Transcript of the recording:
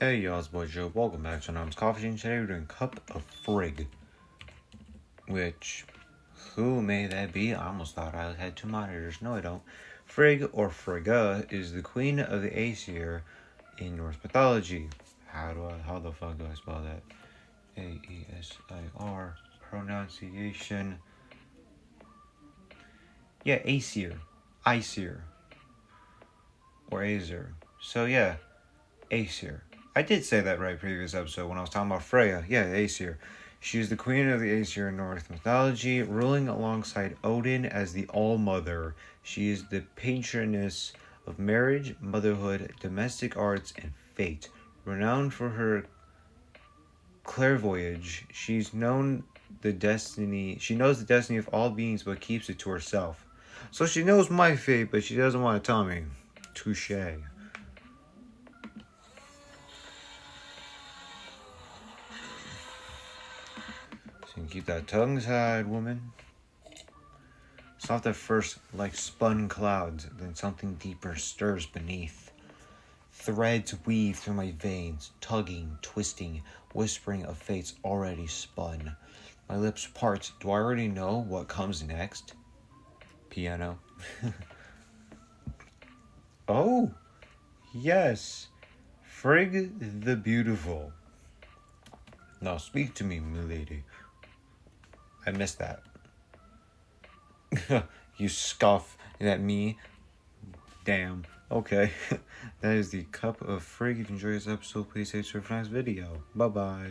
Hey y'all, it's boy Joe. Welcome back to Anomalous Coffee and today we're doing Cup of Frigg. Which, who may that be? I almost thought I had two monitors. No, I don't. Frigg, or Frigga, is the queen of the Aesir in Norse mythology. How the fuck do I spell that? A-E-S-I-R, pronunciation. Yeah, Aesir. Aesir. Or Aesir. So yeah, Aesir. I did say that right previous episode when I was talking about Freya. Yeah, Aesir. She is the queen of the Aesir in Norse mythology, ruling alongside Odin as the All-Mother. She is the patroness of marriage, motherhood, domestic arts, and fate. Renowned for her clairvoyance, she knows the destiny of all beings but keeps it to herself. So she knows my fate, but she doesn't want to tell me. Touché. So you can keep that tongue tied, woman. Soft at first, like spun clouds, then something deeper stirs beneath. Threads weave through my veins, tugging, twisting, whispering of fates already spun. My lips part. Do I already know what comes next? Piano. Oh, yes. Frigg the Beautiful. Now speak to me, milady. I missed that. You scoff at me. Damn. Okay. That is the Cup of Frigg. If you enjoyed this episode, please subscribe for the next video. Bye-bye.